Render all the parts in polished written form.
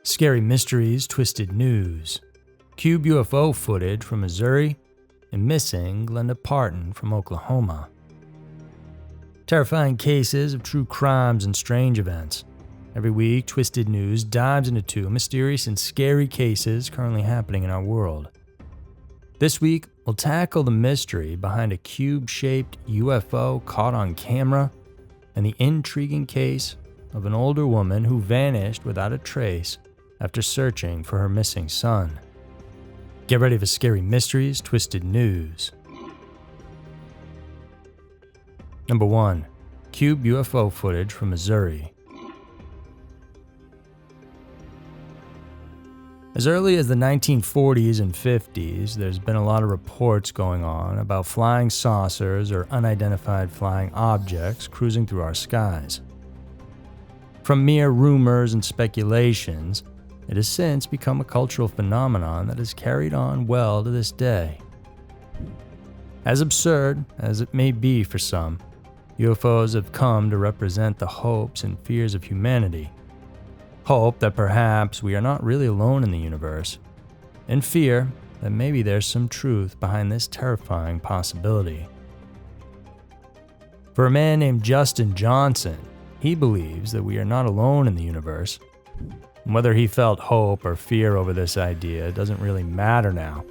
Scary mysteries, twisted news, cube UFO footage from Missouri, and missing Glenda Parton from Oklahoma. Terrifying cases of true crimes and strange events. Every week, Twisted News dives into two mysterious and scary cases currently happening in our world. This week, we'll tackle the mystery behind a cube-shaped UFO caught on camera and the intriguing case of an older woman who vanished without a trace after searching for her missing son. Get ready for Scary Mysteries, Twisted News. Number 1. Cube UFO footage from Missouri. As early as the 1940s and 50s, there's been a lot of reports going on about flying saucers or unidentified flying objects cruising through our skies. From mere rumors and speculations, it has since become a cultural phenomenon that has carried on well to this day. As absurd as it may be for some, UFOs have come to represent the hopes and fears of humanity. Hope that perhaps we are not really alone in the universe, and fear that maybe there's some truth behind this terrifying possibility. For a man named Justin Johnson, he believes that we are not alone in the universe. And whether he felt hope or fear over this idea doesn't really matter now,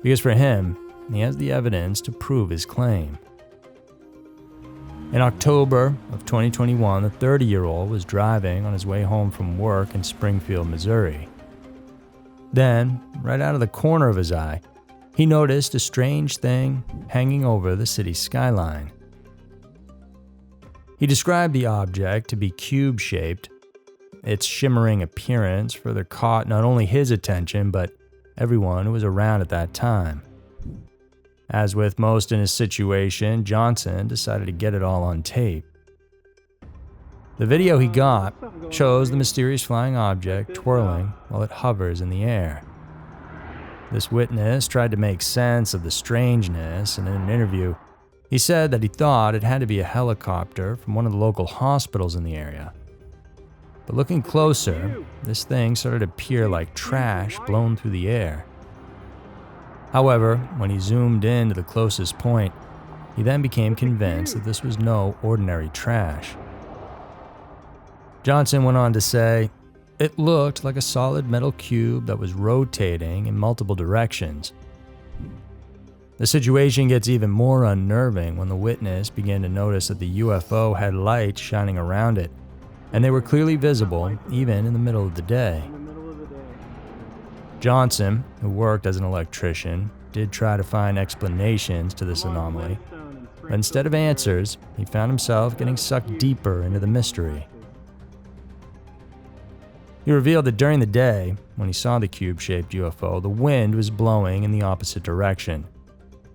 because for him, he has the evidence to prove his claim. In October of 2021, the 30-year-old was driving on his way home from work in Springfield, Missouri. Then, right out of the corner of his eye, he noticed a strange thing hanging over the city's skyline. He described the object to be cube-shaped. Its shimmering appearance further caught not only his attention, but everyone who was around at that time. As with most in his situation, Johnson decided to get it all on tape. The video he got shows the mysterious flying object twirling while it hovers in the air. This witness tried to make sense of the strangeness, and in an interview, he said that he thought it had to be a helicopter from one of the local hospitals in the area. But looking closer, this thing started to appear like trash blown through the air. However, when he zoomed in to the closest point, he then became convinced that this was no ordinary trash. Johnson went on to say, "It looked like a solid metal cube that was rotating in multiple directions." The situation gets even more unnerving when the witness began to notice that the UFO had lights shining around it, and they were clearly visible even in the middle of the day. Johnson, who worked as an electrician, did try to find explanations to this anomaly, but instead of answers, he found himself getting sucked deeper into the mystery. He revealed that during the day, when he saw the cube-shaped UFO, the wind was blowing in the opposite direction,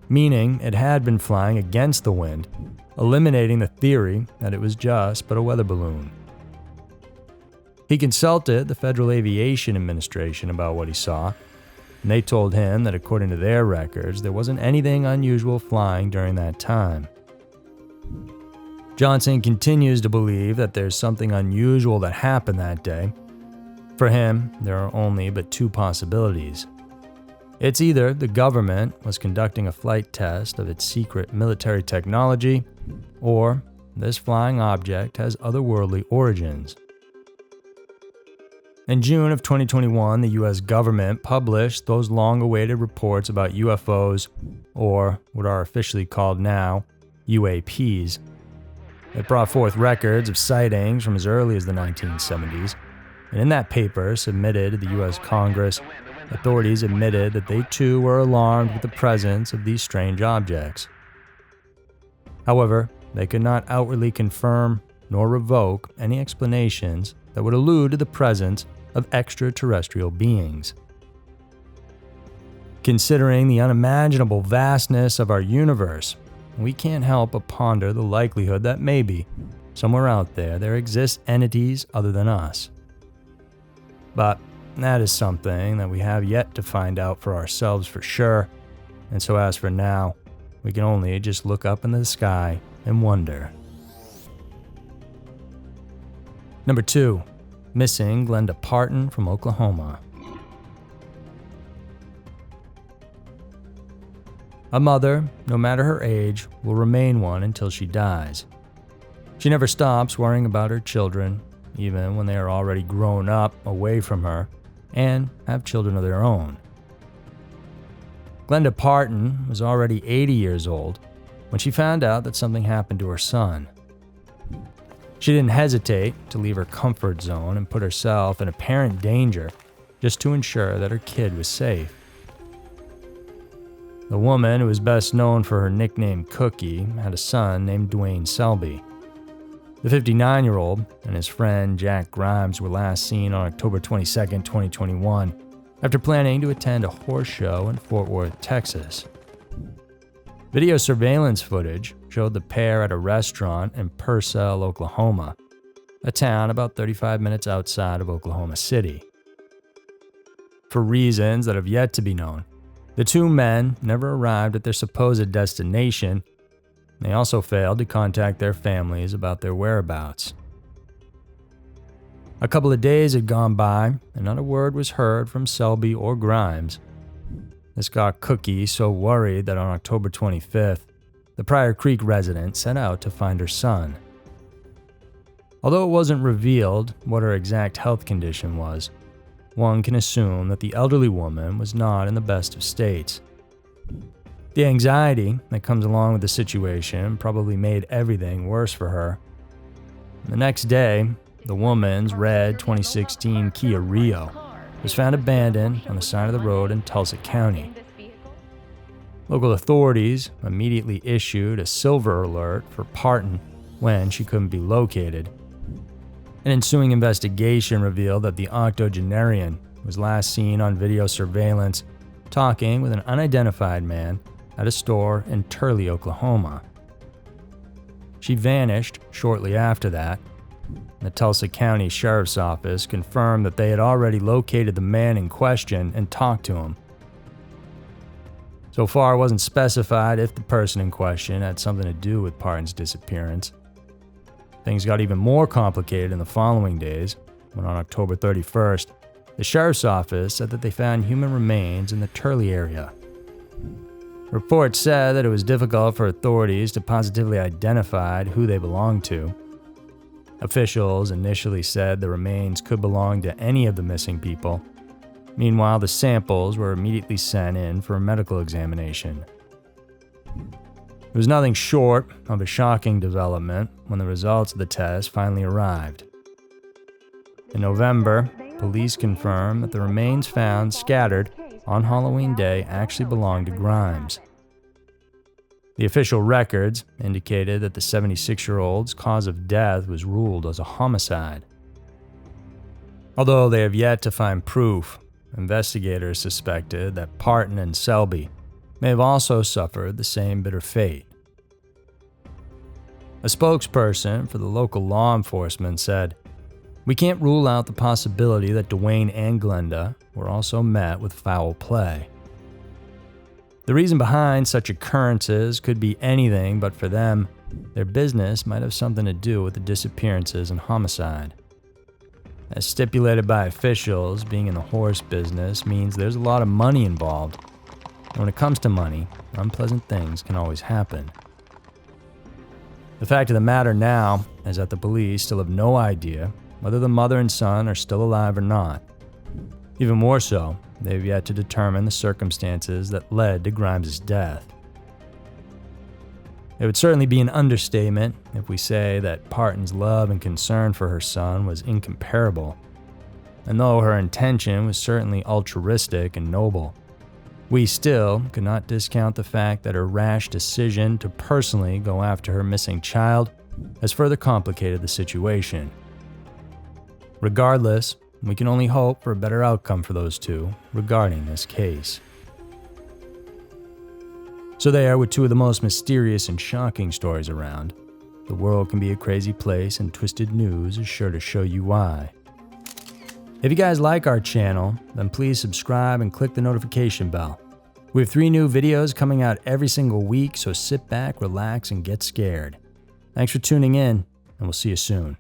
meaning it had been flying against the wind, eliminating the theory that it was just but a weather balloon. He consulted the Federal Aviation Administration about what he saw, and they told him that according to their records, there wasn't anything unusual flying during that time. Johnson continues to believe that there's something unusual that happened that day. For him, there are only but two possibilities. It's either the government was conducting a flight test of its secret military technology, or this flying object has otherworldly origins. In June of 2021, the U.S. government published those long-awaited reports about UFOs, or what are officially called now, UAPs. It brought forth records of sightings from as early as the 1970s, and in that paper submitted to the U.S. Congress, authorities admitted that they too were alarmed with the presence of these strange objects. However, they could not outwardly confirm nor revoke any explanations that would allude to the presence of extraterrestrial beings. Considering the unimaginable vastness of our universe, we can't help but ponder the likelihood that maybe, somewhere out there exists entities other than us. But that is something that we have yet to find out for ourselves for sure, and so as for now, we can only just look up into the sky and wonder. Number 2. missing Glenda Parton from Oklahoma. A mother, no matter her age, will remain one until she dies. She never stops worrying about her children, even when they are already grown up away from her and have children of their own. Glenda Parton was already 80 years old when she found out that something happened to her son. She didn't hesitate to leave her comfort zone and put herself in apparent danger just to ensure that her kid was safe. The woman, who is best known for her nickname Cookie, had a son named Dwayne Selby. The 59-year-old and his friend Jack Grimes were last seen on October 22, 2021, after planning to attend a horse show in Fort Worth, Texas. Video surveillance footage showed the pair at a restaurant in Purcell, Oklahoma, a town about 35 minutes outside of Oklahoma City. For reasons that have yet to be known, the two men never arrived at their supposed destination. They also failed to contact their families about their whereabouts. A couple of days had gone by, and not a word was heard from Selby or Grimes. This got Cookie so worried that on October 25th, the Pryor Creek resident set out to find her son. Although it wasn't revealed what her exact health condition was, one can assume that the elderly woman was not in the best of states. The anxiety that comes along with the situation probably made everything worse for her. The next day, the woman's red 2016 Kia Rio was found abandoned on the side of the road in Tulsa County. Local authorities immediately issued a silver alert for Parton when she couldn't be located. An ensuing investigation revealed that the octogenarian was last seen on video surveillance talking with an unidentified man at a store in Turley, Oklahoma. She vanished shortly after that. The Tulsa County Sheriff's Office confirmed that they had already located the man in question and talked to him. So far, it wasn't specified if the person in question had something to do with Parton's disappearance. Things got even more complicated in the following days, when on October 31st, the Sheriff's Office said that they found human remains in the Turley area. Reports said that it was difficult for authorities to positively identify who they belonged to. Officials initially said the remains could belong to any of the missing people. Meanwhile, the samples were immediately sent in for a medical examination. It was nothing short of a shocking development when the results of the test finally arrived. In November, police confirmed that the remains found scattered on Halloween Day actually belonged to Grimes. The official records indicated that the 76-year-old's cause of death was ruled as a homicide. Although they have yet to find proof, investigators suspected that Parton and Selby may have also suffered the same bitter fate. A spokesperson for the local law enforcement said, "We can't rule out the possibility that Dwayne and Glenda were also met with foul play. The reason behind such occurrences could be anything, but for them, their business might have something to do with the disappearances and homicide. As stipulated by officials, being in the horse business means there's a lot of money involved. And when it comes to money, unpleasant things can always happen." The fact of the matter now is that the police still have no idea whether the mother and son are still alive or not. Even more so, they have yet to determine the circumstances that led to Grimes' death. It would certainly be an understatement if we say that Parton's love and concern for her son was incomparable. And though her intention was certainly altruistic and noble, we still could not discount the fact that her rash decision to personally go after her missing child has further complicated the situation. Regardless, we can only hope for a better outcome for those two regarding this case. So there were two of the most mysterious and shocking stories around. The world can be a crazy place, and Twisted News is sure to show you why. If you guys like our channel, then please subscribe and click the notification bell. We have 3 new videos coming out every single week, so sit back, relax, and get scared. Thanks for tuning in, and we'll see you soon.